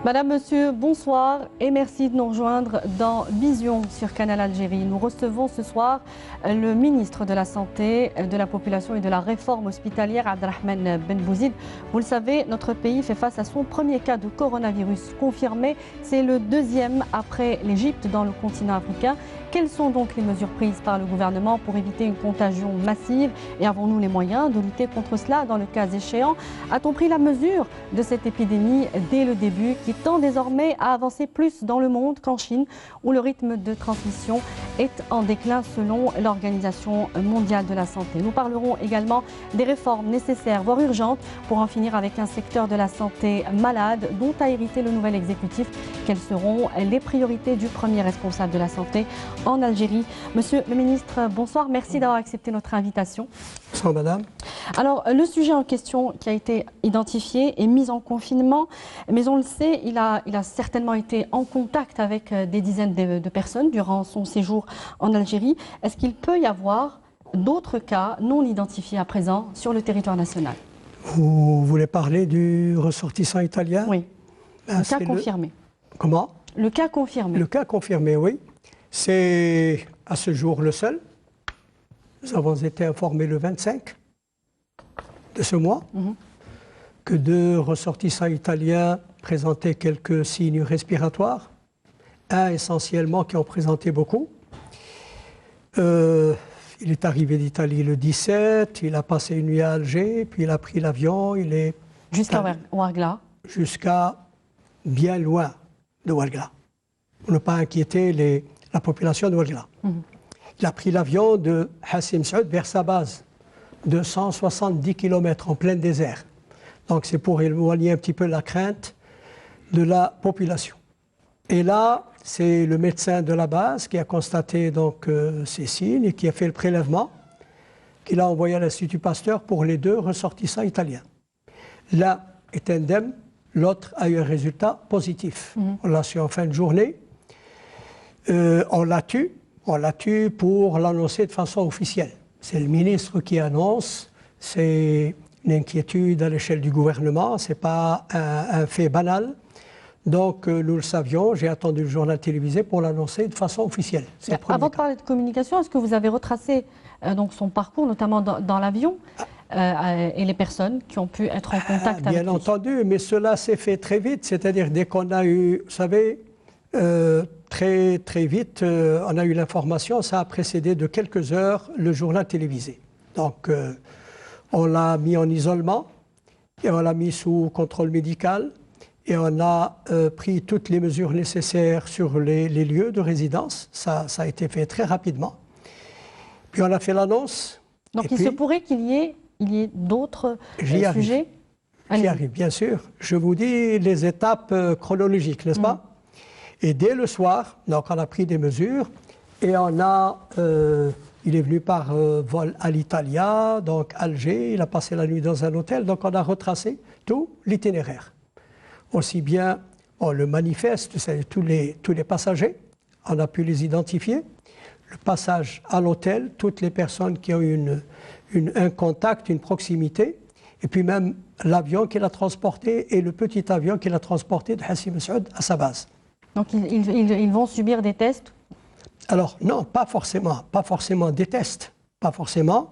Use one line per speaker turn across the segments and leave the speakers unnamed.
Madame, Monsieur, bonsoir et merci de nous rejoindre dans Vision sur Canal Algérie. Nous recevons ce soir le ministre de la Santé, de la Population et de la Réforme hospitalière, Abdelrahman Ben Bouzid. Vous le savez, notre pays fait face à son premier cas de coronavirus confirmé. C'est le deuxième après l'Égypte dans le continent africain. Quelles sont donc les mesures prises par le gouvernement pour éviter une contagion massive et avons-nous les moyens de lutter contre cela dans le cas échéant? A-t-on pris la mesure de cette épidémie dès le début qui tend désormais à avancer plus dans le monde qu'en Chine où le rythme de transmission est en déclin selon l'Organisation mondiale de la santé? Nous parlerons également des réformes nécessaires, voire urgentes, pour en finir avec un secteur de la santé malade dont a hérité le nouvel exécutif. Quelles seront les priorités du premier responsable de la santé en Algérie? Monsieur le ministre, bonsoir. Merci d'avoir accepté notre invitation.
Bonsoir, madame.
Alors, le sujet en question qui a été identifié est mis en confinement, mais on le sait, il a certainement été en contact avec des dizaines de personnes durant son séjour en Algérie. Est-ce qu'il peut y avoir d'autres cas non identifiés à présent sur le territoire national?
Vous voulez parler du ressortissant italien?
Oui. Le cas confirmé.
Comment?
Le cas confirmé.
Le cas confirmé, oui. C'est à ce jour le seul. Nous avons été informés le 25 de ce mois que 2 ressortissants italiens présentaient quelques signes respiratoires. Un essentiellement qui en présentait beaucoup. Il est arrivé d'Italie le 17, il a passé une nuit à Alger, puis il a pris l'avion, il est...
Jusqu'à Ouargla.
Jusqu'à bien loin de Ouargla. Pour ne pas inquiéter la population de Ouargla. Il a pris l'avion de Hassim Saoud vers sa base, de 170 km en plein désert. Donc c'est pour éloigner un petit peu la crainte de la population. Et là, c'est le médecin de la base qui a constaté donc ces signes et qui a fait le prélèvement, qu'il a envoyé à l'Institut Pasteur pour les 2 ressortissants italiens. L'un est indemne, l'autre a eu un résultat positif. On l'a su en fin de journée. On l'a tué pour l'annoncer de façon officielle. C'est le ministre qui annonce, c'est une inquiétude à l'échelle du gouvernement, ce n'est pas un fait banal. Donc nous le savions, j'ai attendu le journal télévisé pour l'annoncer de façon officielle.
Avant de parler de communication, est-ce que vous avez retracé donc son parcours, notamment dans l'avion, et les personnes qui ont pu être en contact avec lui?
Bien entendu, mais cela s'est fait très vite, c'est-à-dire dès qu'on a eu, vous savez, très vite, on a eu l'information, ça a précédé de quelques heures le journal télévisé. Donc on l'a mis en isolement et on l'a mis sous contrôle médical et on a pris toutes les mesures nécessaires sur les lieux de résidence. Ça a été fait très rapidement. Puis on a fait l'annonce.
Donc il se pourrait qu'il y ait d'autres sujets?
J'y arrive, bien sûr. Je vous dis les étapes chronologiques, n'est-ce pas? Et dès le soir, donc on a pris des mesures et il est venu par vol à l'Italia, donc Alger, il a passé la nuit dans un hôtel, donc on a retracé tout l'itinéraire. Aussi bien le manifeste, c'est tous les passagers, on a pu les identifier, le passage à l'hôtel, toutes les personnes qui ont eu un contact, une proximité, et puis même l'avion qui l'a transporté et le petit avion qui l'a transporté de Hassim Saoud à sa base.
Donc ils vont subir des tests?
Alors non, pas forcément des tests, pas forcément.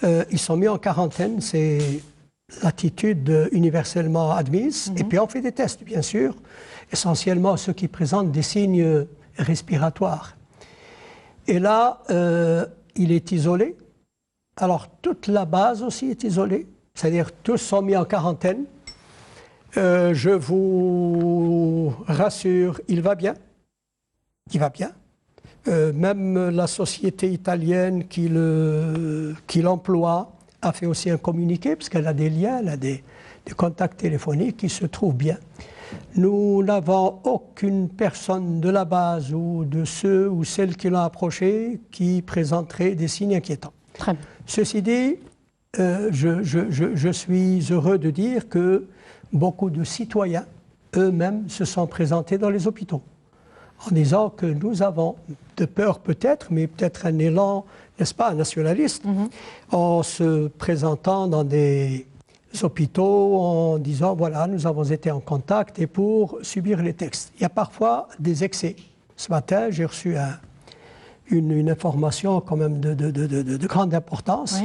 Ils sont mis en quarantaine, c'est l'attitude universellement admise. Et puis on fait des tests, bien sûr, essentiellement ceux qui présentent des signes respiratoires. Et là, il est isolé. Alors toute la base aussi est isolée, c'est-à-dire tous sont mis en quarantaine. Je vous rassure, il va bien. Il va bien. Même la société italienne qui l'emploie a fait aussi un communiqué, parce qu'elle a des liens, elle a des contacts téléphoniques qui se trouvent bien. Nous n'avons aucune personne de la base ou de ceux ou celles qui l'ont approché qui présenterait des signes inquiétants.
Très bien.
Ceci dit, je suis heureux de dire que beaucoup de citoyens eux-mêmes se sont présentés dans les hôpitaux en disant que nous avons, de peur peut-être, mais peut-être un élan, n'est-ce pas, nationaliste, en se présentant dans des hôpitaux en disant voilà, nous avons été en contact et pour subir les tests. Il y a parfois des excès. Ce matin, j'ai reçu une information quand même de grande importance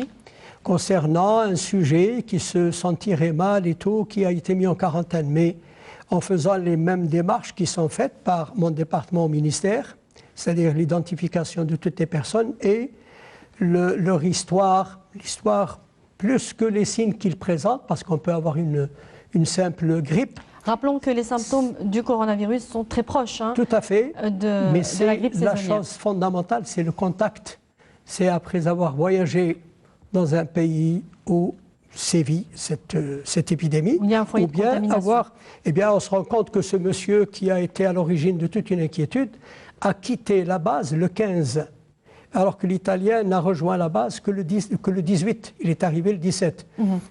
concernant un sujet qui se sentirait mal et tout, qui a été mis en quarantaine. Mais en faisant les mêmes démarches qui sont faites par mon département au ministère, c'est-à-dire l'identification de toutes les personnes et leur l'histoire plus que les signes qu'ils présentent, parce qu'on peut avoir une simple grippe.
Rappelons que les symptômes du coronavirus sont très proches
Tout à fait, mais
de la grippe saisonnière.
La chose fondamentale, c'est le contact. C'est après avoir voyagé dans un pays où sévit cette épidémie,
il y a un foyer
ou bien
de contamination.
on se rend compte que ce monsieur qui a été à l'origine de toute une inquiétude a quitté la base le 15, alors que l'Italien n'a rejoint la base que le 18. Il est arrivé le 17.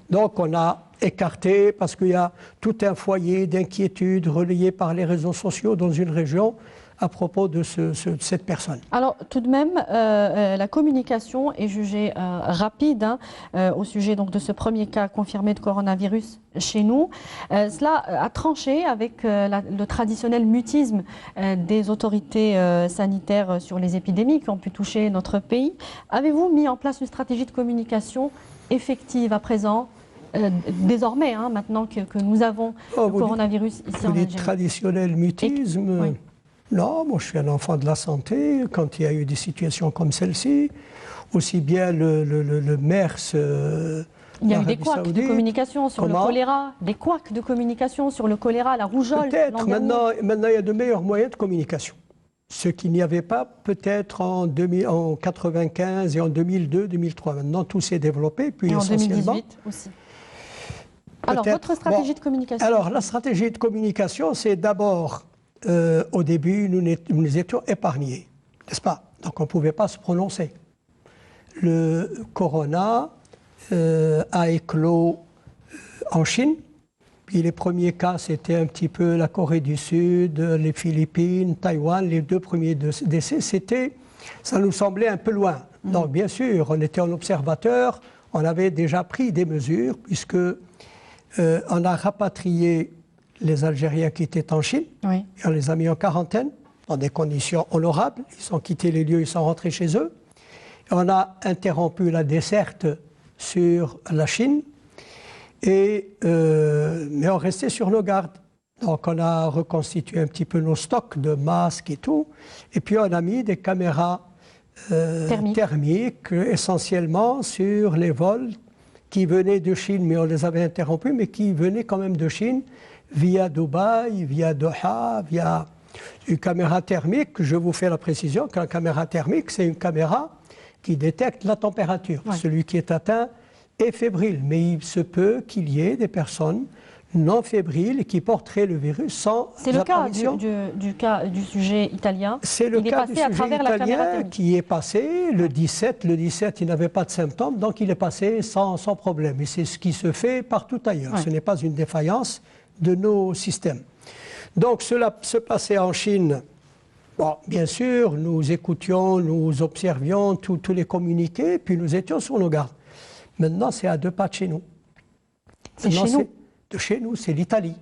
Donc on a écarté, parce qu'il y a tout un foyer d'inquiétude relayé par les réseaux sociaux dans une région à propos de cette personne.
Alors tout de même, la communication est jugée rapide au sujet donc, de ce premier cas confirmé de coronavirus chez nous. Cela a tranché avec le traditionnel mutisme des autorités sanitaires sur les épidémies qui ont pu toucher notre pays. Avez-vous mis en place une stratégie de communication effective à présent désormais, maintenant que nous avons le coronavirus ici en Algérie?
Traditionnel mutisme. Non, moi je suis un enfant de la santé. Quand il y a eu des situations comme celle-ci, aussi bien le MERS.
Il y a eu des couacs de communication sur le choléra, des couacs de communication sur le choléra, la rougeole.
Peut-être, maintenant il y a de meilleurs moyens de communication. Ce qu'il n'y avait pas peut-être en 1995 et en 2002-2003. Maintenant tout s'est développé. Puis
et en
essentiellement,
2018 aussi. Alors votre stratégie de communication?
Alors la stratégie de communication, c'est d'abord... au début, nous étions épargnés, n'est-ce pas? Donc on ne pouvait pas se prononcer. Le corona a éclos en Chine, puis les premiers cas, c'était un petit peu la Corée du Sud, les Philippines, Taïwan, les 2 premiers décès, ça nous semblait un peu loin. Donc bien sûr, on était en observateur, on avait déjà pris des mesures, puisque on a rapatrié les Algériens qui étaient en Chine, et on les a mis en quarantaine, dans des conditions honorables. Ils ont quitté les lieux, ils sont rentrés chez eux. Et on a interrompu la desserte sur la Chine, mais on restait sur nos gardes. Donc on a reconstitué un petit peu nos stocks de masques et tout, et puis on a mis des caméras thermiques essentiellement sur les vols qui venaient de Chine, mais on les avait interrompus, mais qui venaient quand même de Chine, via Dubaï, via Doha, via une caméra thermique. Je vous fais la précision qu'une caméra thermique, c'est une caméra qui détecte la température. Celui qui est atteint est fébrile, mais il se peut qu'il y ait des personnes non fébriles qui porteraient le virus sans apparition.
C'est du sujet italien.
C'est le cas du sujet italien qui est passé le 17. Le 17, il n'avait pas de symptômes, donc il est passé sans problème. Et c'est ce qui se fait partout ailleurs. Ce n'est pas une défaillance de nos systèmes. Donc cela se passait en Chine. Bon, bien sûr, nous écoutions, nous observions tous les communiqués, puis nous étions sur nos gardes. Maintenant, c'est à 2 pas de chez nous.
C'est chez nous?
De chez nous, c'est l'Italie.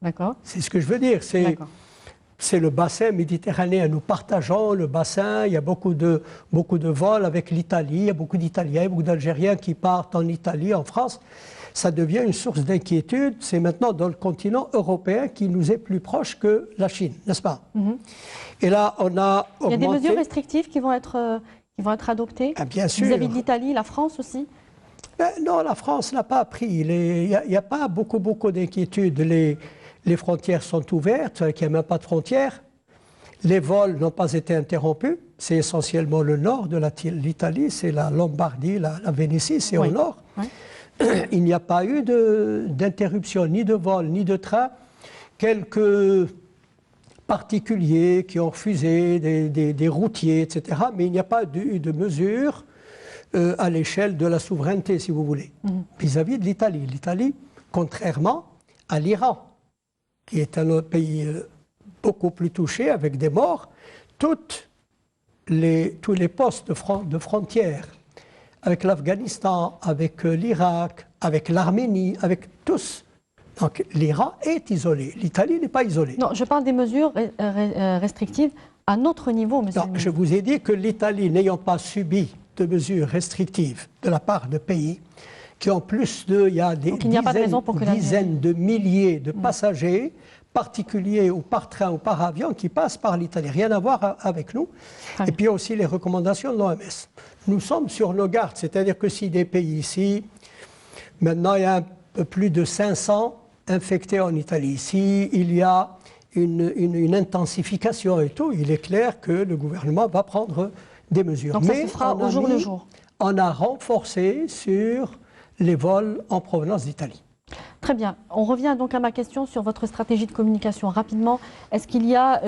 D'accord.
C'est ce que je veux dire. C'est le bassin méditerranéen. Nous partageons le bassin. Il y a beaucoup de vols avec l'Italie. Il y a beaucoup d'Italiens, beaucoup d'Algériens qui partent en Italie, en France. Ça devient une source d'inquiétude. C'est maintenant dans le continent européen qui nous est plus proche que la Chine, n'est-ce pas? Et là, on a augmenté...
Il y a des mesures restrictives qui vont être adoptées
bien sûr.
Vis-à-vis de l'Italie, la France aussi?
Non, la France n'a pas pris. Il n'y a pas beaucoup d'inquiétudes. Les frontières sont ouvertes, il n'y a même pas de frontières. Les vols n'ont pas été interrompus. C'est essentiellement le nord de l'Italie, c'est la Lombardie, la Vénétie, c'est au nord. Il n'y a pas eu d'interruption, ni de vol, ni de train. Quelques particuliers qui ont refusé, des routiers, etc. Mais il n'y a pas eu de mesures à l'échelle de la souveraineté, si vous voulez, vis-à-vis de l'Italie. L'Italie, contrairement à l'Iran, qui est un autre pays beaucoup plus touché, avec des morts, tous les postes de frontières avec l'Afghanistan, avec l'Irak, avec l'Arménie, avec tous. Donc l'Iran est isolé, l'Italie n'est pas isolée.
Non, je parle des mesures restrictives à notre niveau, monsieur le
Non,
ministre.
je vous ai dit que l'Italie, n'ayant pas subi de mesures restrictives de la part de pays qui ont plus de, il y a des dizaines de milliers de passagers, particuliers ou par train ou par avion, qui passent par l'Italie. Rien à voir avec nous. Et puis il y a aussi les recommandations de l'OMS. Nous sommes sur nos gardes, c'est-à-dire que si des pays ici, maintenant il y a un peu plus de 500 infectés en Italie, s'il y a une intensification et tout, il est clair que le gouvernement va prendre des mesures.
Donc ça se fera au jour le jour.
On a renforcé sur les vols en provenance d'Italie.
Très bien. On revient donc à ma question sur votre stratégie de communication. Rapidement, est-ce qu'il y a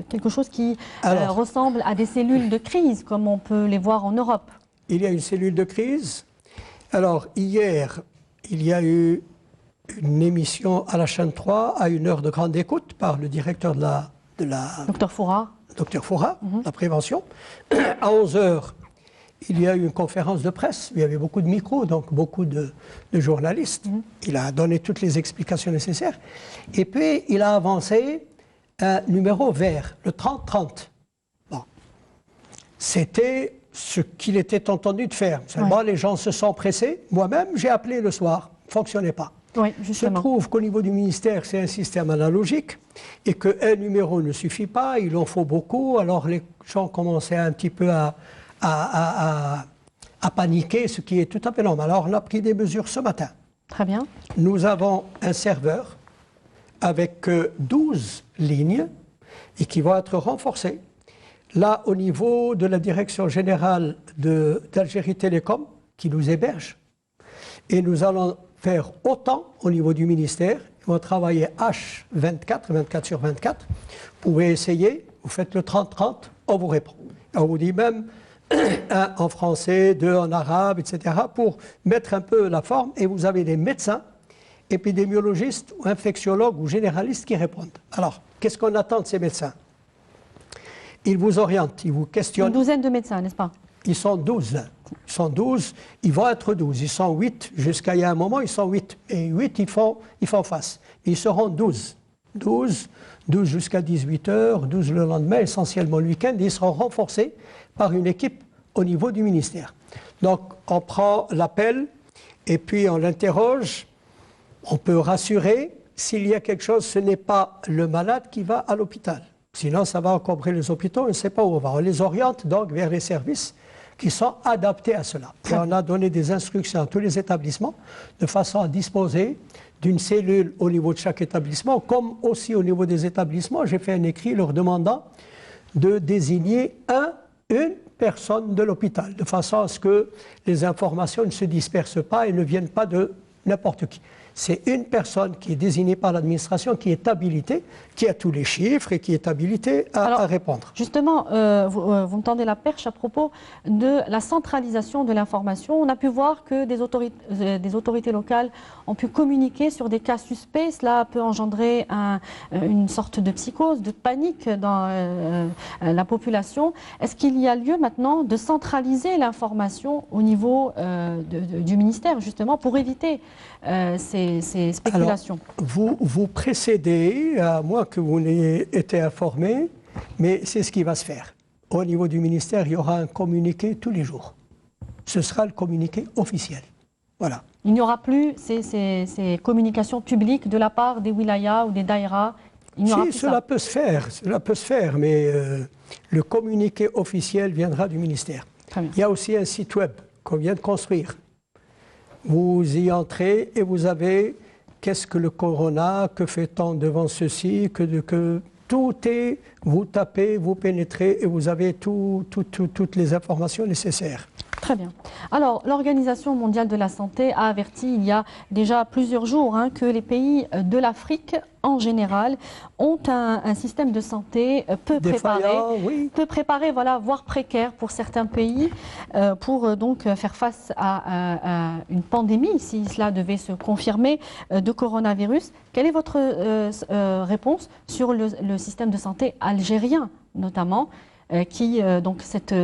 quelque chose qui ressemble à des cellules de crise, comme on peut les voir en Europe?
Il y a une cellule de crise. Alors, hier, il y a eu une émission à la chaîne 3 à une heure de grande écoute par le directeur de la
Docteur Foura.
Docteur Foura, la prévention. À 11h, il y a eu une conférence de presse. Il y avait beaucoup de micros, donc beaucoup de journalistes. Il a donné toutes les explications nécessaires. Et puis, il a avancé un numéro vert, le 30-30. Bon. C'était ce qu'il était entendu de faire. Seulement, les gens se sont pressés. Moi-même, j'ai appelé le soir. Ça ne fonctionnait pas.
Oui,
il se trouve qu'au niveau du ministère, c'est un système analogique et qu'un numéro ne suffit pas, il en faut beaucoup. Alors les gens commençaient un petit peu à paniquer, ce qui est tout à fait normal. Alors on a pris des mesures ce matin.
Très bien.
Nous avons un serveur avec 12 lignes et qui vont être renforcées. Là, au niveau de la direction générale d'Algérie Télécom, qui nous héberge, et nous allons faire autant au niveau du ministère. Ils vont travailler H24, 24 sur 24. Vous pouvez essayer, vous faites le 30-30, on vous répond. On vous dit même un en français, deux en arabe, etc. pour mettre un peu la forme. Et vous avez des médecins, épidémiologistes, ou infectiologues ou généralistes qui répondent. Alors, qu'est-ce qu'on attend de ces médecins? Ils vous orientent, ils vous questionnent.
Une douzaine de médecins, n'est-ce pas?
Ils sont 12. Ils sont 12, ils vont être 12. Ils sont 8, jusqu'à il y a un moment, ils sont 8. Et 8, ils font face. Ils seront 12. 12 jusqu'à 18h, 12 le lendemain, essentiellement le week-end. Ils seront renforcés par une équipe au niveau du ministère. Donc, on prend l'appel et puis on l'interroge. On peut rassurer. S'il y a quelque chose, ce n'est pas le malade qui va à l'hôpital. Sinon, ça va encombrer les hôpitaux, on ne sait pas où on va. On les oriente donc vers les services qui sont adaptés à cela. Et on a donné des instructions à tous les établissements de façon à disposer d'une cellule au niveau de chaque établissement, comme aussi au niveau des établissements. J'ai fait un écrit leur demandant de désigner une personne de l'hôpital, de façon à ce que les informations ne se dispersent pas et ne viennent pas de n'importe qui. C'est une personne qui est désignée par l'administration, qui est habilitée, qui a tous les chiffres et qui est habilitée à répondre.
Justement, vous me tendez la perche à propos de la centralisation de l'information. On a pu voir que des autorités locales ont pu communiquer sur des cas suspects. Cela peut engendrer une sorte de psychose, de panique dans la population. Est-ce qu'il y a lieu maintenant de centraliser l'information au niveau du ministère, justement, pour éviter ces spéculations?
Alors, vous précédez, à moins que vous n'ayez été informé, mais c'est ce qui va se faire. Au niveau du ministère, il y aura un communiqué tous les jours. Ce sera le communiqué officiel. Voilà.
Il n'y aura plus ces communications publiques de la part des wilayas ou des daïras?
Cela peut se faire, mais le communiqué officiel viendra du ministère. Il y a aussi un site web qu'on vient de construire. Vous y entrez et vous avez qu'est-ce que le corona, que fait-on devant ceci, que tout est, vous tapez, vous pénétrez et vous avez toutes les informations nécessaires.
Très bien. Alors, l'Organisation mondiale de la santé a averti il y a déjà plusieurs jours que les pays de l'Afrique, en général, ont un système de santé peu préparé, voilà, voire précaire pour certains pays, pour donc faire face à une pandémie, si cela devait se confirmer, de coronavirus. Quelle est votre réponse sur le système de santé algérien, notamment? donc cette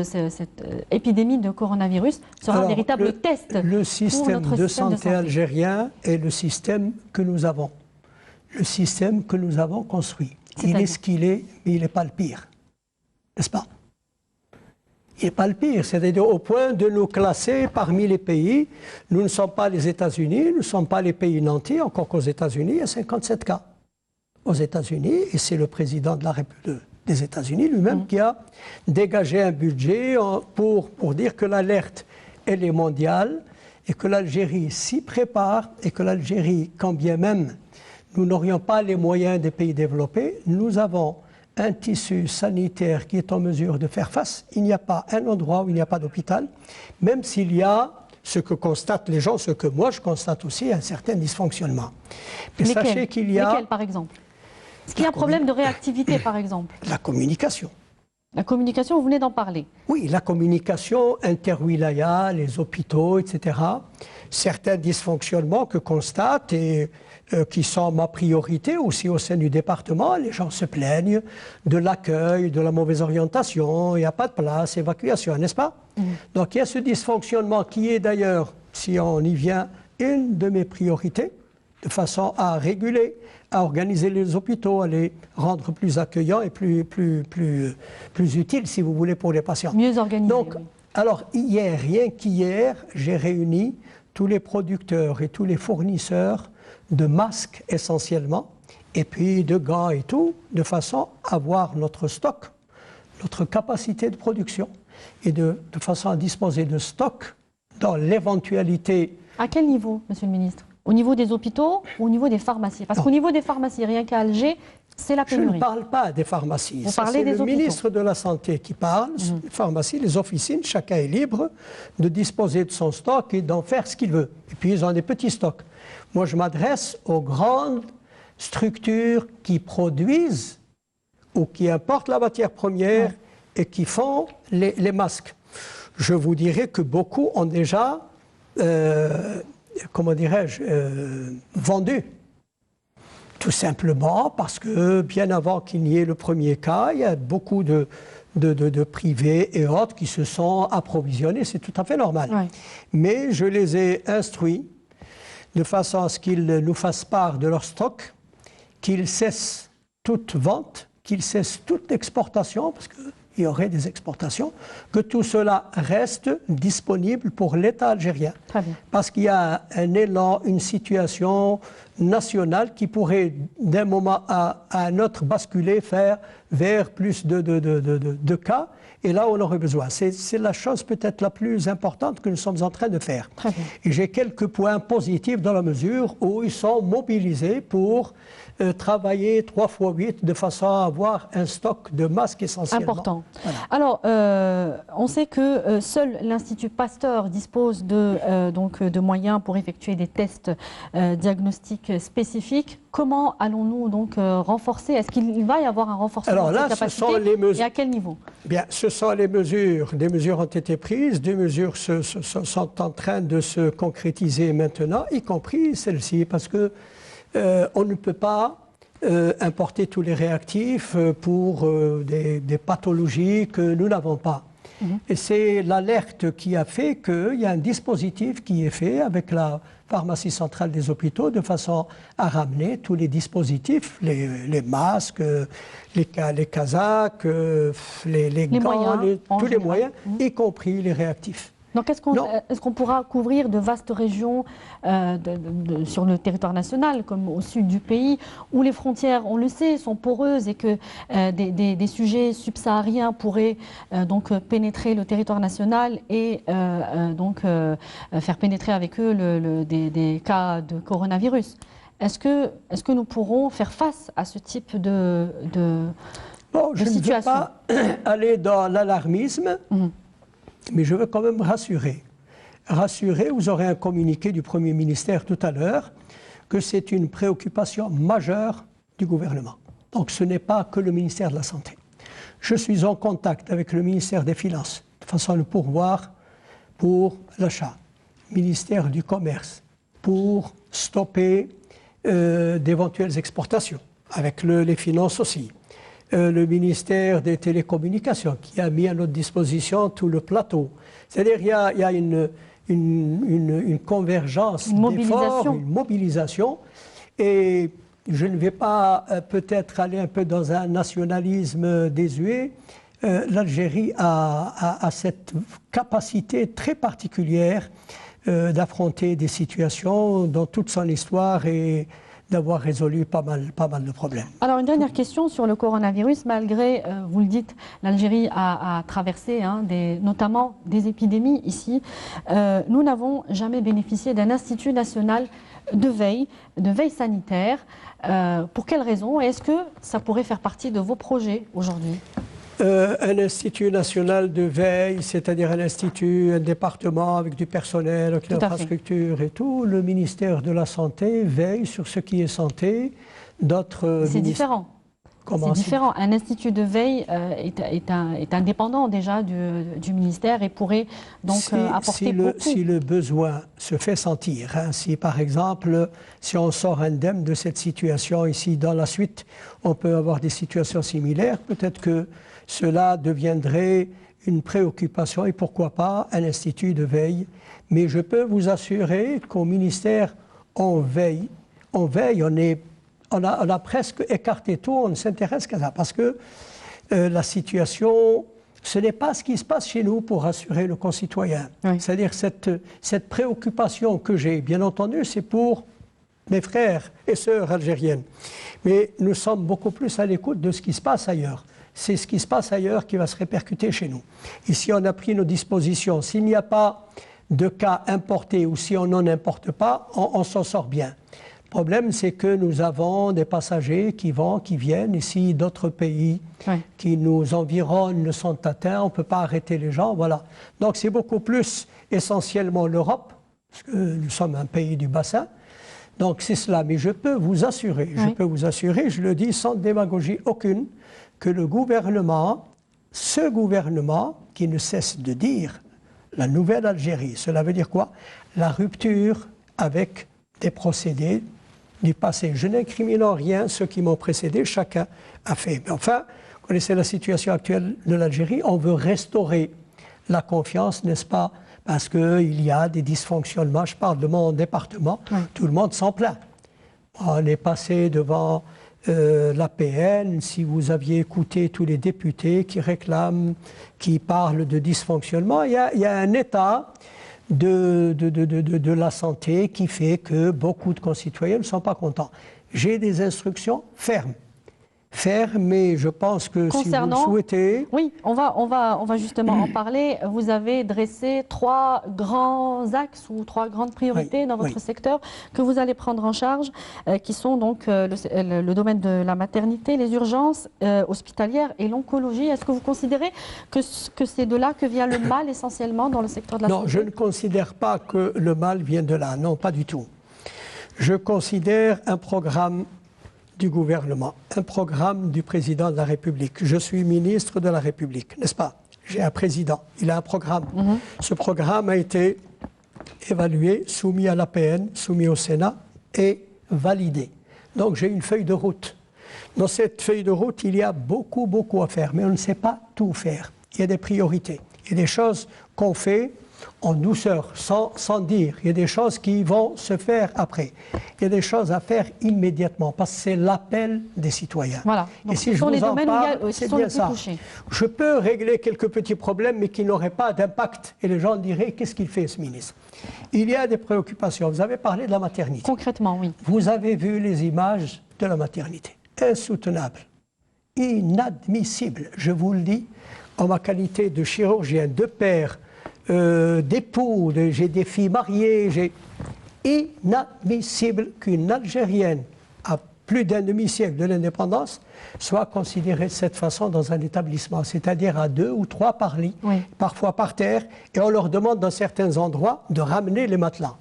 épidémie de coronavirus sera un véritable test.
Le système de santé algérien est le système que nous avons. Le système que nous avons construit. Il est ce qu'il est, mais il n'est pas le pire. N'est-ce pas? Il n'est pas le pire, c'est-à-dire au point de nous classer parmi les pays. Nous ne sommes pas les États-Unis, nous ne sommes pas les pays nantis, encore qu'aux États-Unis, il y a 57 cas. Aux États-Unis, et c'est le président de la République des États-Unis lui-même qui a dégagé un budget pour dire que l'alerte, elle est mondiale et que l'Algérie s'y prépare et que l'Algérie, quand bien même nous n'aurions pas les moyens des pays développés, nous avons un tissu sanitaire qui est en mesure de faire face. Il n'y a pas un endroit où il n'y a pas d'hôpital, même s'il y a ce que constatent les gens, ce que moi je constate aussi, un certain dysfonctionnement.
Mais sachez qu'il y a... Lesquels, par exemple? Est-ce qu'il y a un problème de réactivité, par exemple?
La communication.
La communication, vous venez d'en parler.
Oui, la communication inter-wilaya, les hôpitaux, etc. Certains dysfonctionnements que constatent et qui sont ma priorité aussi au sein du département. Les gens se plaignent de l'accueil, de la mauvaise orientation, il n'y a pas de place, évacuation, n'est-ce pas? Donc il y a ce dysfonctionnement qui est d'ailleurs, si on y vient, une de mes priorités, de façon à réguler, à organiser les hôpitaux, à les rendre plus accueillants et plus utiles, si vous voulez, pour les patients.
Mieux organisés.
Donc,
oui.
Alors, hier, rien qu'hier, j'ai réuni tous les producteurs et tous les fournisseurs de masques essentiellement, et puis de gants et tout, de façon à avoir notre stock, notre capacité de production, et de façon à disposer de stock dans l'éventualité.
À quel niveau, Monsieur le Ministre? Au niveau des hôpitaux ou au niveau des pharmacies? Parce qu'au niveau des pharmacies, rien qu'à Alger, c'est la pénurie.
Je ne parle pas des pharmacies.
Vous parlez des hôpitaux.
C'est le ministre de la Santé qui parle. Les pharmacies, les officines, chacun est libre de disposer de son stock et d'en faire ce qu'il veut. Et puis, ils ont des petits stocks. Moi, je m'adresse aux grandes structures qui produisent ou qui importent la matière première et qui font les masques. Je vous dirais que beaucoup ont déjà... comment dirais-je, vendu. Tout simplement parce que bien avant qu'il n'y ait le premier cas, il y a beaucoup de privés et autres qui se sont approvisionnés, c'est tout à fait normal. Ouais. Mais je les ai instruits de façon à ce qu'ils nous fassent part de leur stock, qu'ils cessent toute vente, qu'ils cessent toute exportation, parce que il y aurait des exportations, que tout cela reste disponible pour l'État algérien.
Très bien.
Parce qu'il y a un élan, une situation nationale qui pourrait d'un moment à un autre basculer, faire vers plus de cas. Et là, on aurait besoin. C'est la chose peut-être la plus importante que nous sommes en train de faire.
Très bien.
Et j'ai quelques points positifs dans la mesure où ils sont mobilisés pour travailler 3 fois 8 de façon à avoir un stock de masques essentiellement.
Important.
Voilà.
Alors, on sait que seul l'Institut Pasteur dispose de moyens pour effectuer des tests diagnostiques spécifiques. Comment allons-nous donc renforcer? Est-ce qu'il va y avoir un renforcement de cette capacité?
Ce sont les mesures.
Et à quel niveau?
Bien, ce sont les mesures. Des mesures ont été prises, des mesures sont en train de se concrétiser maintenant, y compris celle-ci, parce que on ne peut pas importer tous les réactifs pour des pathologies que nous n'avons pas. Et c'est l'alerte qui a fait qu'il y a un dispositif qui est fait avec la pharmacie centrale des hôpitaux de façon à ramener tous les dispositifs, les masques, les casaques, les gants,
moyens,
tous les moyens, y compris les réactifs.
Donc est-ce qu'on pourra couvrir de vastes régions sur le territoire national, comme au sud du pays, où les frontières, on le sait, sont poreuses et que des sujets subsahariens pourraient donc pénétrer le territoire national et faire pénétrer avec eux des cas de coronavirus? Est-ce que nous pourrons faire face à ce type de
je
situation?
ne veux pas aller dans l'alarmisme. Mais je veux quand même rassurer. Rassurer, vous aurez un communiqué du Premier ministère tout à l'heure, que c'est une préoccupation majeure du gouvernement. Donc ce n'est pas que le ministère de la Santé. Je suis en contact avec le ministère des Finances, de façon à le pourvoir pour l'achat, ministère du Commerce, pour stopper d'éventuelles exportations, avec les finances aussi. le ministère des Télécommunications qui a mis à notre disposition tout le plateau. C'est-à-dire qu'il y a une convergence d'efforts, une mobilisation. Et je ne vais pas peut-être aller un peu dans un nationalisme désuet. L'Algérie a cette capacité très particulière d'affronter des situations dans toute son histoire et d'avoir résolu pas mal de problèmes.
Alors une dernière question sur le coronavirus. Malgré, vous le dites, l'Algérie a traversé notamment des épidémies ici. Nous n'avons jamais bénéficié d'un institut national de veille sanitaire. Pour quelles raisons? Est-ce que ça pourrait faire partie de vos projets aujourd'hui?
Un institut national de veille, c'est-à-dire un département avec du personnel, avec l'infrastructure et tout. Le ministère de la Santé veille sur ce qui est santé.
C'est différent. C'est différent. Un institut de veille est indépendant déjà du ministère et pourrait donc apporter beaucoup.
Si le besoin se fait sentir, si par exemple, si on sort indemne de cette situation ici, dans la suite, on peut avoir des situations similaires, peut-être que cela deviendrait une préoccupation et pourquoi pas un institut de veille. Mais je peux vous assurer qu'au ministère, on veille, on a presque écarté tout, on ne s'intéresse qu'à ça. Parce que la situation, ce n'est pas ce qui se passe chez nous pour rassurer le concitoyen. Oui. C'est-à-dire cette préoccupation que j'ai, bien entendu, c'est pour mes frères et sœurs algériennes. Mais nous sommes beaucoup plus à l'écoute de ce qui se passe ailleurs. C'est ce qui se passe ailleurs qui va se répercuter chez nous. Ici, on a pris nos dispositions. S'il n'y a pas de cas importés ou si on n'en importe pas, on s'en sort bien. Le problème, c'est que nous avons des passagers qui vont, qui viennent. Ici, d'autres pays qui nous environnent ne sont atteints. On ne peut pas arrêter les gens. Voilà. Donc, c'est beaucoup plus essentiellement l'Europe, parce que nous sommes un pays du bassin. Donc, c'est cela. Mais je peux vous assurer, je le dis sans démagogie aucune, que le gouvernement, ce gouvernement qui ne cesse de dire la nouvelle Algérie, cela veut dire quoi? La rupture avec des procédés du passé. Je n'incrimine en rien ceux qui m'ont précédé, chacun a fait. Mais enfin, vous connaissez la situation actuelle de l'Algérie, on veut restaurer la confiance, n'est-ce pas? Parce qu'il y a des dysfonctionnements, je parle de mon département, tout le monde s'en plaint. On est passé devant l'APN, si vous aviez écouté tous les députés qui réclament, qui parlent de dysfonctionnement, il y a un état de la santé qui fait que beaucoup de concitoyens ne sont pas contents. J'ai des instructions fermes, mais je pense que si vous le souhaitez...
Oui, on va justement en parler. Vous avez dressé 3 grands axes ou 3 grandes priorités dans votre secteur que vous allez prendre en charge, qui sont donc le domaine de la maternité, les urgences hospitalières et l'oncologie. Est-ce que vous considérez que c'est de là que vient le mal essentiellement dans le secteur de la santé?
Non, je ne considère pas que le mal vient de là. Non, pas du tout. Je considère un programme du gouvernement, un programme du président de la République. Je suis ministre de la République, n'est-ce pas? J'ai un président, il a un programme. Ce programme a été évalué, soumis à l'APN, soumis au Sénat et validé. Donc j'ai une feuille de route. Dans cette feuille de route, il y a beaucoup à faire, mais on ne sait pas tout faire. Il y a des priorités, il y a des choses qu'on fait en douceur, sans dire. Il y a des choses qui vont se faire après. Il y a des choses à faire immédiatement, parce que c'est l'appel des citoyens.
Voilà. Donc,
et si je vous en parle, c'est bien ça.
Touchés.
Je peux régler quelques petits problèmes, mais qui n'auraient pas d'impact. Et les gens diraient, qu'est-ce qu'il fait, ce ministre? Il y a des préoccupations. Vous avez parlé de la maternité.
Concrètement, oui.
Vous avez vu les images de la maternité. Insoutenable. Inadmissible. Je vous le dis, en ma qualité de chirurgien, de père, d'époux, j'ai des filles mariées, inadmissible qu'une Algérienne à plus d'un demi-siècle de l'indépendance soit considérée de cette façon dans un établissement, c'est-à-dire à 2 ou 3 par lit, parfois par terre, et on leur demande dans certains endroits de ramener les matelas.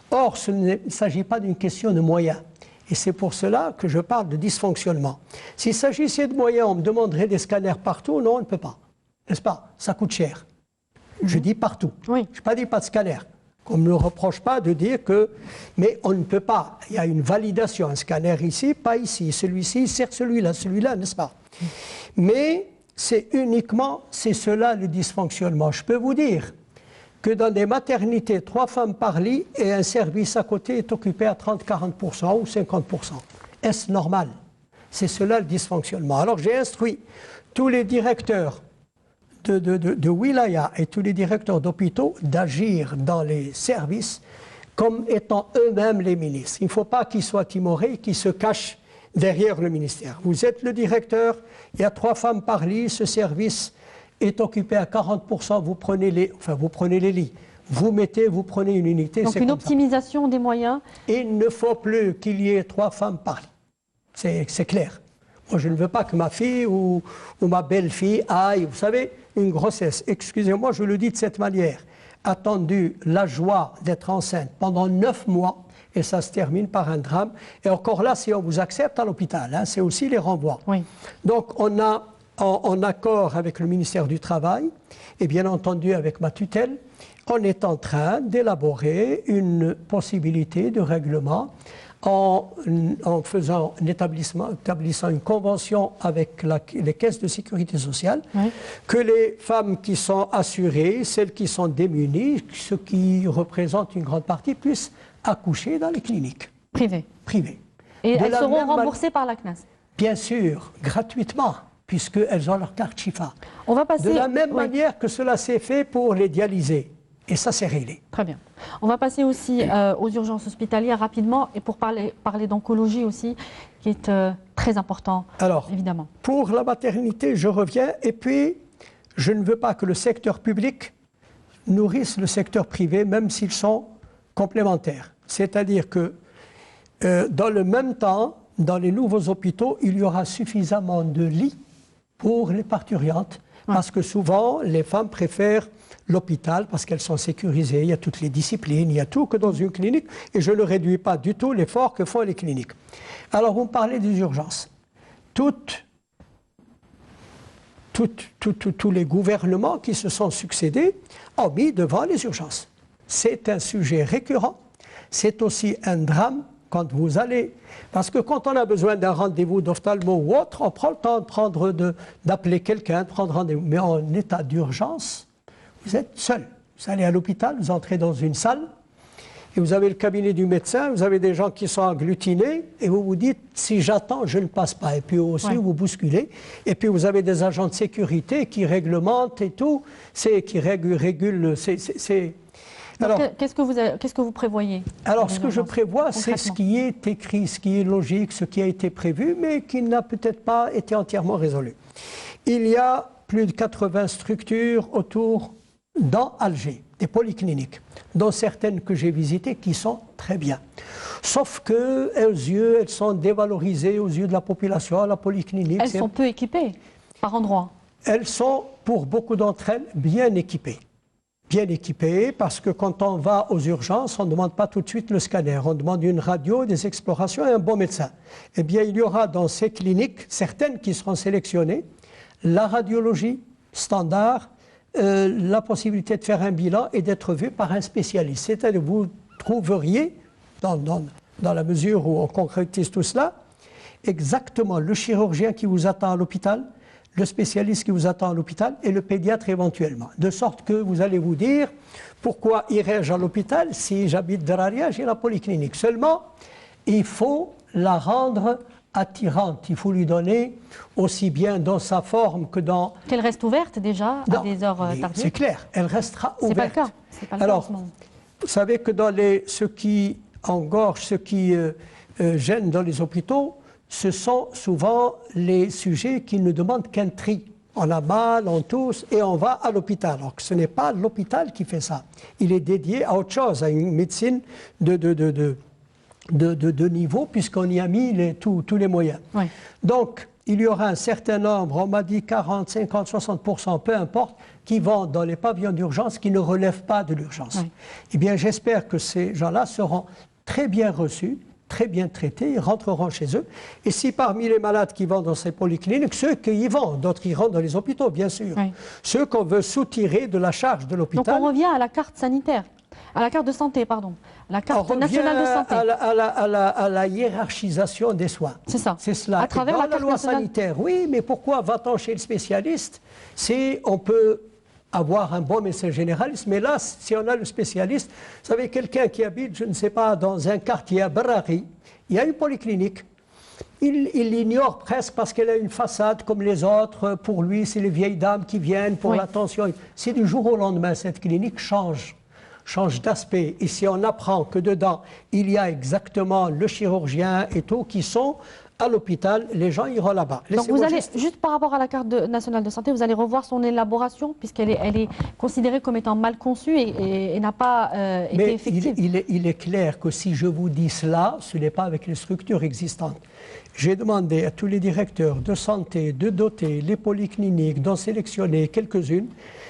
Or, ce ne s'agit pas d'une question de moyens. Et c'est pour cela que je parle de dysfonctionnement. S'il s'agissait de moyens, on me demanderait des scanners partout. Non, on ne peut pas. N'est-ce pas? Ça coûte cher. Je dis partout. Je n'ai pas dit pas de scanner. qu'on ne me reproche pas de dire que... Mais on ne peut pas. Il y a une validation, un scanner ici, pas ici. Celui-ci sert celui-là, n'est-ce pas? Mais c'est cela le dysfonctionnement. Je peux vous dire que dans des maternités, 3 femmes par lit et un service à côté est occupé à 30-40% ou 50%. Est-ce normal? C'est cela le dysfonctionnement. Alors j'ai instruit tous les directeurs de wilaya et tous les directeurs d'hôpitaux d'agir dans les services comme étant eux-mêmes les ministres. Il ne faut pas qu'ils soient timorés, qu'ils se cachent derrière le ministère. Vous êtes le directeur, il y a 3 femmes par lit, ce service est occupé à 40%, vous prenez les lits. Vous prenez une unité.
Donc une optimisation des moyens.
Il ne faut plus qu'il y ait 3 femmes par lit. C'est clair. Moi, je ne veux pas que ma fille ou ma belle-fille aille, vous savez, une grossesse. Excusez-moi, je le dis de cette manière. Attendu la joie d'être enceinte pendant 9 mois, et ça se termine par un drame. Et encore là, si on vous accepte à l'hôpital, hein, c'est aussi les renvois.
Oui.
Donc, on a, en accord avec le ministère du Travail, et bien entendu avec ma tutelle, on est en train d'élaborer une possibilité de règlement en établissant une convention avec les caisses de sécurité sociale, oui, que les femmes qui sont assurées, celles qui sont démunies, ce qui représente une grande partie, puissent accoucher dans les cliniques
privées. Et elles seront remboursées par la CNAS? Bien
sûr, gratuitement, puisqu'elles ont leur carte Chifa.
On va passer...
De la même manière que cela s'est fait pour les dialysés. Et ça, c'est réglé.
Très bien. On va passer aussi aux urgences hospitalières rapidement, et pour parler d'oncologie aussi, qui est très important,
alors,
évidemment.
Pour la maternité, je reviens, et puis je ne veux pas que le secteur public nourrisse le secteur privé, même s'ils sont complémentaires. C'est-à-dire que dans le même temps, dans les nouveaux hôpitaux, il y aura suffisamment de lits pour les parturientes, parce que souvent, les femmes préfèrent l'hôpital parce qu'elles sont sécurisées, il y a toutes les disciplines, il y a tout que dans une clinique, et je ne réduis pas du tout l'effort que font les cliniques. Alors, vous me parlez des urgences. Tous les gouvernements qui se sont succédés ont mis devant les urgences. C'est un sujet récurrent, c'est aussi un drame quand vous allez... Parce que quand on a besoin d'un rendez-vous d'ophtalmo ou autre, on prend le temps d'appeler quelqu'un, de prendre rendez-vous. Mais en état d'urgence, vous êtes seul. Vous allez à l'hôpital, vous entrez dans une salle, et vous avez le cabinet du médecin, vous avez des gens qui sont agglutinés, et vous vous dites, si j'attends, je ne passe pas. Et puis aussi, vous bousculez. Et puis vous avez des agents de sécurité qui réglementent et tout, qui régulent...
Alors, qu'est-ce que vous prévoyez?
Alors, ce que je prévois, c'est ce qui est écrit, ce qui est logique, ce qui a été prévu, mais qui n'a peut-être pas été entièrement résolu. Il y a plus de 80 structures dans Alger, des polycliniques, dont certaines que j'ai visitées qui sont très bien. Sauf que, elles sont dévalorisées aux yeux de la population, la polyclinique.
Elles sont peu équipées, par endroits.
Elles sont, pour beaucoup d'entre elles, bien équipées. Bien équipées, parce que quand on va aux urgences, on ne demande pas tout de suite le scanner, on demande une radio, des explorations et un bon médecin. Eh bien, il y aura dans ces cliniques, certaines qui seront sélectionnées, la radiologie standard, la possibilité de faire un bilan et d'être vu par un spécialiste. C'est-à-dire que vous trouveriez, dans la mesure où on concrétise tout cela, exactement le chirurgien qui vous attend à l'hôpital, le spécialiste qui vous attend à l'hôpital et le pédiatre éventuellement. De sorte que vous allez vous dire, pourquoi irais-je à l'hôpital si j'habite Dararia, j'ai la polyclinique. Seulement, il faut la rendre attirante. Il faut lui donner aussi bien dans sa forme que dans...
Qu'elle reste ouverte déjà à des heures tardives.
C'est clair, elle restera ouverte.
C'est pas le cas. C'est pas le
Alors,
cas,
vous savez que dans ce qui engorge, ce qui gêne dans les hôpitaux, ce sont souvent les sujets qui ne demandent qu'un tri. On a mal, on tousse et on va à l'hôpital. Alors que ce n'est pas l'hôpital qui fait ça. Il est dédié à autre chose, à une médecine de niveau, puisqu'on y a mis tous les moyens. Oui. Donc, il y aura un certain nombre, on m'a dit 40, 50, 60%, peu importe, qui vont dans les pavillons d'urgence qui ne relèvent pas de l'urgence. Oui. Eh bien, j'espère que ces gens-là seront très bien reçus, très bien traités, ils rentreront chez eux. Et si parmi les malades qui vont dans ces polycliniques, ceux qui y vont, d'autres iront dans les hôpitaux, bien sûr, oui, ceux qu'on veut soutirer de la charge de l'hôpital.
Donc on revient à la carte sanitaire. À la carte de santé, pardon. La
On
carte
revient
nationale de santé.
à la hiérarchisation des soins.
C'est ça.
C'est cela.
À travers
dans
la
la
carte
loi
nationale.
sanitaire, oui, mais pourquoi va-t-on chez le spécialiste? On peut avoir un bon médecin généraliste, mais là, si on a le spécialiste, vous savez, quelqu'un qui habite, je ne sais pas, dans un quartier à Barari, il y a une polyclinique. Il l'ignore presque parce qu'elle a une façade comme les autres. Pour lui, c'est les vieilles dames qui viennent pour l'attention. Si du jour au lendemain, cette clinique change d'aspect, et si on apprend que dedans, il y a exactement le chirurgien et tout qui sont à l'hôpital, les gens iront là-bas.
Donc vous allez, juste par rapport à la carte nationale de santé, vous allez revoir son élaboration puisqu'elle est considérée comme étant mal conçue et n'a pas été effective.
Il est clair que si je vous dis cela, ce n'est pas avec les structures existantes. J'ai demandé à tous les directeurs de santé de doter les polycliniques, d'en sélectionner quelques-unes,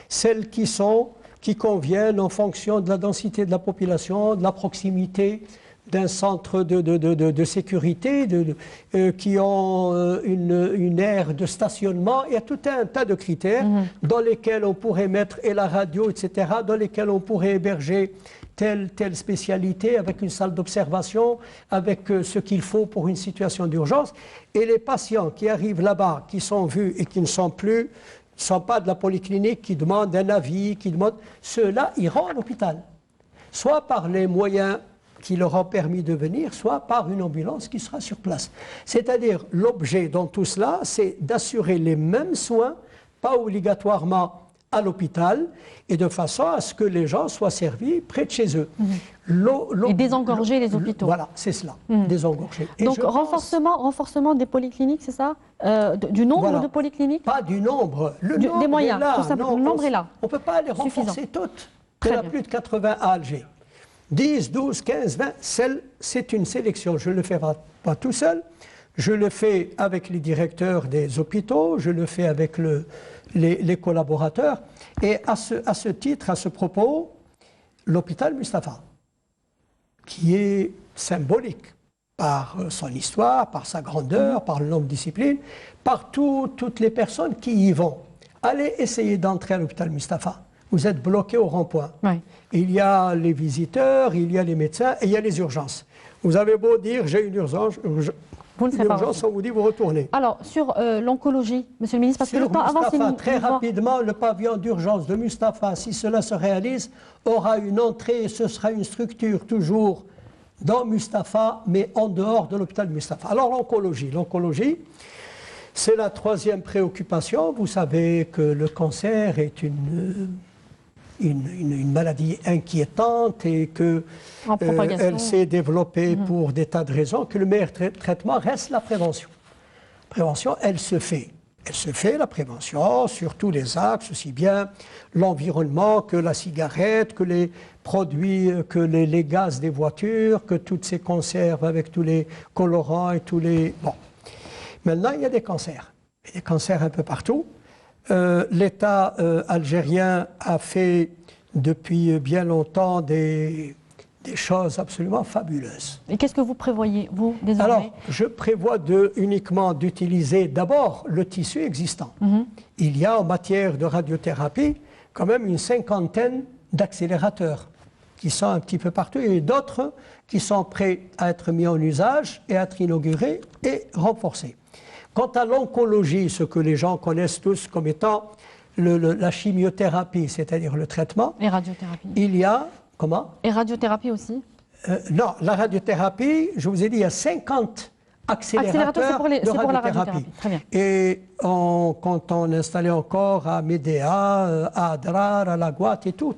celles qui conviennent en fonction de la densité de la population, de la proximité d'un centre de sécurité, qui ont une aire de stationnement. Il y a tout un tas de critères dans lesquels on pourrait mettre et la radio, etc., dans lesquels on pourrait héberger telle spécialité avec une salle d'observation, avec ce qu'il faut pour une situation d'urgence. Et les patients qui arrivent là-bas, qui sont vus et qui ne sont pas de la polyclinique, qui demandent un avis, ceux-là iront à l'hôpital. Soit par les moyens qui leur ont permis de venir, soit par une ambulance qui sera sur place. C'est-à-dire, l'objet dans tout cela, c'est d'assurer les mêmes soins, pas obligatoirement à l'hôpital, et de façon à ce que les gens soient servis près de chez eux.
Et désengorger les hôpitaux.
Voilà, c'est cela, désengorger. Et
donc renforcement des polycliniques, c'est ça? Du nombre de polycliniques?
Pas du nombre. Nombre
des moyens,
là.
tout simplement. Le nombre est là.
On ne peut pas les renforcer toutes. Il y en a plus de 80 à Alger. 10, 12, 15, 20, c'est une sélection. Je ne le fais pas tout seul. Je le fais avec les directeurs des hôpitaux, je le fais avec les collaborateurs. Et à ce titre, à ce propos, l'hôpital Mustapha, qui est symbolique par son histoire, par sa grandeur, par le nombre de disciplines, par toutes les personnes qui y vont. Allez essayer d'entrer à l'hôpital Mustapha. Vous êtes bloqué au rond-point. Oui. Il y a les visiteurs, il y a les médecins et il y a les urgences. Vous avez beau dire j'ai une urgence, on vous dit vous retournez.
Alors sur l'oncologie, Monsieur le Ministre, parce que le temps avance.
Très rapidement, le pavillon d'urgence de Mustapha, si cela se réalise, aura une entrée et ce sera une structure toujours dans Mustapha, mais en dehors de l'hôpital Mustapha. Alors l'oncologie, c'est la troisième préoccupation. Vous savez que le cancer est une maladie inquiétante et qu'elle s'est développée pour des tas de raisons, que le meilleur traitement reste la prévention. La prévention, elle se fait. Elle se fait, la prévention, sur tous les axes, aussi bien l'environnement que la cigarette, que les produits, que les gaz des voitures, que toutes ces conserves avec tous les colorants et tous les... Bon. Maintenant, il y a des cancers. Il y a des cancers un peu partout. L'État algérien a fait depuis bien longtemps des choses absolument fabuleuses.
Et qu'est-ce que vous prévoyez, vous, désormais?
Alors, je prévois uniquement d'utiliser d'abord le tissu existant. Il y a en matière de radiothérapie quand même une cinquantaine d'accélérateurs qui sont un petit peu partout et d'autres qui sont prêts à être mis en usage et à être inaugurés et renforcés. Quant à l'oncologie, ce que les gens connaissent tous comme étant la chimiothérapie, c'est-à-dire le traitement.
Et radiothérapie.
Il y a... Comment?
Et radiothérapie aussi?
Non, la radiothérapie, je vous ai dit, il y a 50 accélérateurs de radiothérapie.
Très bien.
Et quand on installait encore à Médéa, à Adrar, à La Guat et tout.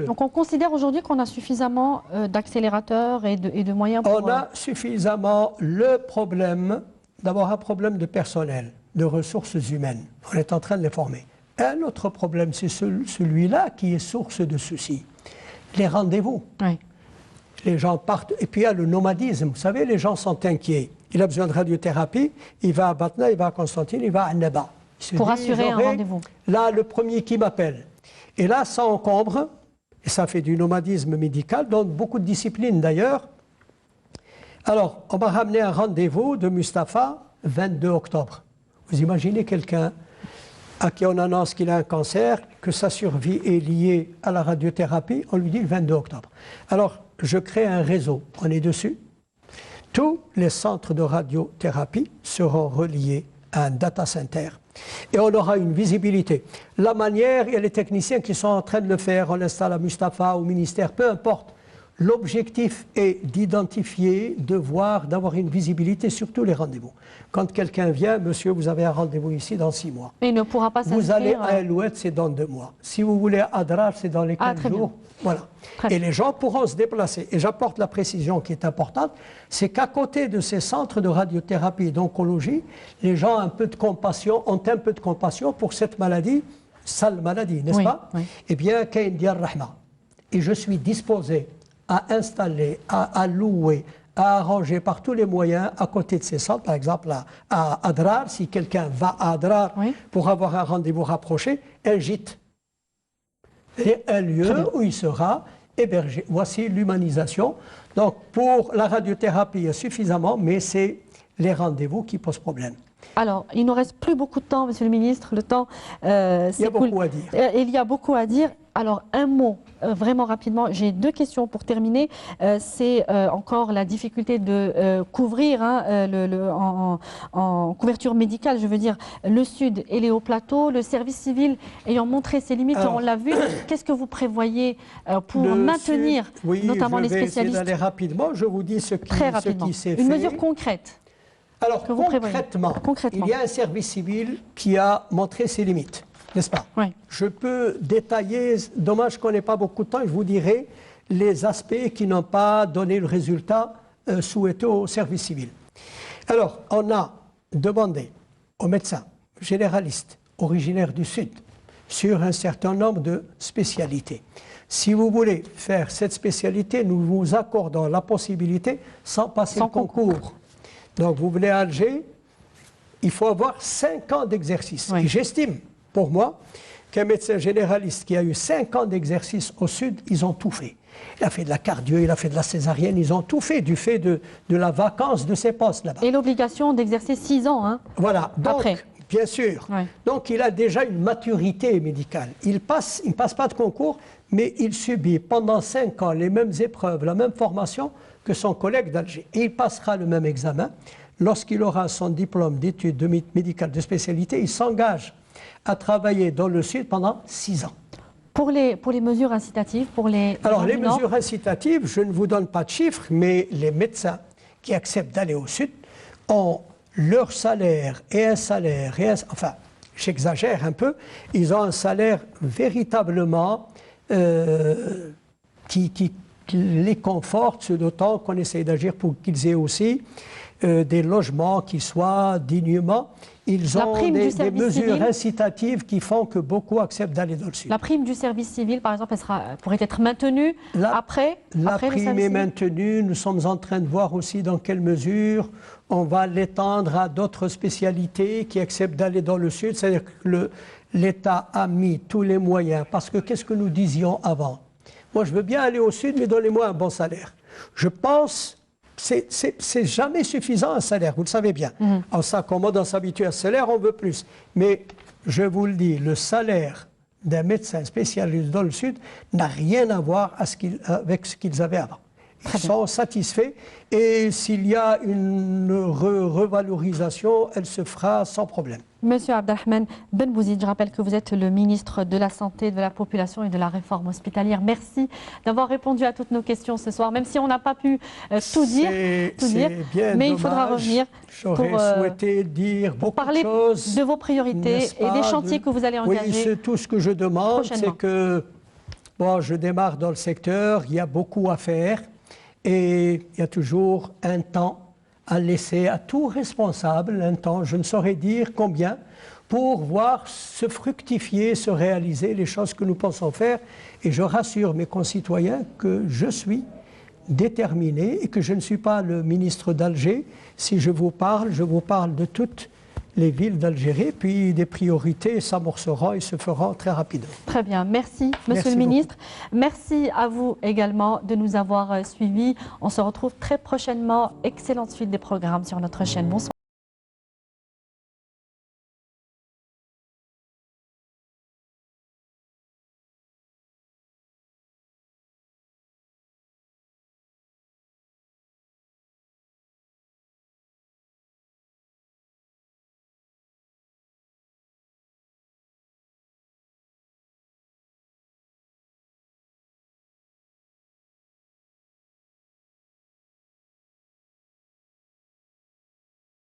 Donc on considère aujourd'hui qu'on a suffisamment d'accélérateurs et de moyens pour...
On a suffisamment le problème, d'abord un problème de personnel, de ressources humaines. On est en train de les former. Un autre problème, c'est celui-là qui est source de soucis. Les rendez-vous.
Oui.
Les gens partent. Et puis il y a le nomadisme. Vous savez, les gens sont inquiets. Il a besoin de radiothérapie. Il va à Batna, il va à Constantine, il va à Naba.
Pour assurer un rendez-vous.
Là, le premier qui m'appelle. Et là, ça encombre. Et ça fait du nomadisme médical, dans beaucoup de disciplines d'ailleurs. Alors, on m'a ramené un rendez-vous de Mustapha, 22 octobre. Vous imaginez quelqu'un à qui on annonce qu'il a un cancer, que sa survie est liée à la radiothérapie, on lui dit le 22 octobre. Alors, je crée un réseau, on est dessus. Tous les centres de radiothérapie seront reliés à un data center et on aura une visibilité. La manière, il y a les techniciens qui sont en train de le faire, on l'installe à Mustapha, au ministère, peu importe. L'objectif est d'identifier, de voir, d'avoir une visibilité sur tous les rendez-vous. Quand quelqu'un vient, monsieur, vous avez un rendez-vous ici dans 6 mois.
Mais il ne pourra pas s'inscrire.
Vous allez à Alouette, c'est dans 2 mois. Si vous voulez à Adrar, c'est dans les 15 jours. Voilà. Et les gens pourront se déplacer. Et j'apporte la précision qui est importante, c'est qu'à côté de ces centres de radiothérapie et d'oncologie, les gens ont un peu de compassion pour cette maladie, sale maladie, n'est-ce pas? Oui. Eh bien, Kain Diyar Rahma. Et je suis disposé à installer, à louer, à arranger par tous les moyens à côté de ces centres, par exemple à Adrar, si quelqu'un va à Adrar pour avoir un rendez-vous rapproché, un gîte et un lieu où il sera hébergé. Voici l'humanisation. Donc pour la radiothérapie, il y a suffisamment, mais c'est les rendez-vous qui posent problème.
Alors, il ne reste plus beaucoup de temps, Monsieur le Ministre. Le temps,
il y a beaucoup à dire.
Il y a beaucoup à dire. Alors, un mot, vraiment rapidement. J'ai 2 questions pour terminer. C'est encore la difficulté de couvrir en couverture médicale, je veux dire, le Sud et les hauts plateaux. Le service civil ayant montré ses limites, on l'a vu. Qu'est-ce que vous prévoyez pour maintenir notamment les spécialistes?
Je vais essayer d'aller rapidement. Je vous dis ce qui s'est fait.
Une mesure concrète.
Alors, concrètement, il y a un service civil qui a montré ses limites, n'est-ce pas? Oui. Je peux détailler, dommage qu'on n'ait pas beaucoup de temps, je vous dirai les aspects qui n'ont pas donné le résultat souhaité au service civil. Alors, on a demandé aux médecins généralistes originaires du Sud sur un certain nombre de spécialités. Si vous voulez faire cette spécialité, nous vous accordons la possibilité sans passer le concours. Donc, vous venez à Alger, il faut avoir 5 ans d'exercice. Oui. J'estime, pour moi, qu'un médecin généraliste qui a eu 5 ans d'exercice au Sud, ils ont tout fait. Il a fait de la cardio, il a fait de la césarienne, ils ont tout fait du fait de la vacance de ces postes là-bas.
Et l'obligation d'exercer 6 ans, hein,
voilà. Donc,
après.
Bien sûr. Oui. Donc, il a déjà une maturité médicale. Il ne passe pas de concours, mais il subit pendant 5 ans les mêmes épreuves, la même formation que son collègue d'Alger. Et il passera le même examen. Lorsqu'il aura son diplôme d'études médicales de spécialité, il s'engage à travailler dans le Sud pendant 6 ans.
Pour les mesures incitatives,
Alors, les mesures incitatives, je ne vous donne pas de chiffres, mais les médecins qui acceptent d'aller au Sud ont leur salaire et un salaire, enfin, j'exagère un peu, ils ont un salaire véritablement qui les conforte, d'autant qu'on essaye d'agir pour qu'ils aient aussi des logements qui soient dignement. Ils ont des mesures incitatives qui font que beaucoup acceptent d'aller dans le Sud.
La prime du service civil, par exemple, pourrait être maintenue après
La prime est maintenue. Nous sommes en train de voir aussi dans quelle mesure on va l'étendre à d'autres spécialités qui acceptent d'aller dans le Sud. C'est-à-dire que l'État a mis tous les moyens. Parce que qu'est-ce que nous disions avant ? Moi, je veux bien aller au Sud, mais donnez-moi un bon salaire. Je pense que c'est jamais suffisant un salaire, vous le savez bien. On s'accommode, on s'habitue à ce salaire, on veut plus. Mais je vous le dis, le salaire d'un médecin spécialiste dans le Sud n'a rien à voir avec ce qu'ils avaient avant. Ils sont satisfaits et s'il y a une revalorisation, elle se fera sans problème.
Monsieur Abdelrahmane Ben Bouzid, je rappelle que vous êtes le ministre de la Santé, de la Population et de la Réforme hospitalière. Merci d'avoir répondu à toutes nos questions ce soir, même si on n'a pas pu tout dire,
bien
mais
dommage.
Il faudra revenir
pour souhaité dire beaucoup
parler
de choses,
de vos priorités et des chantiers que vous allez engager.
Oui, c'est tout ce que je demande, c'est que bon, je démarre dans le secteur, il y a beaucoup à faire. Et il y a toujours un temps à laisser à tout responsable, un temps, je ne saurais dire combien, pour voir se fructifier, se réaliser les choses que nous pensons faire. Et je rassure mes concitoyens que je suis déterminé et que je ne suis pas le ministre d'Alger. Si je vous parle de toutes les villes d'Algérie, puis des priorités s'amorceront et se feront très rapidement.
Très bien, merci Monsieur le Ministre. Merci à vous également de nous avoir suivis. On se retrouve très prochainement. Excellente suite des programmes sur notre chaîne. Bonsoir.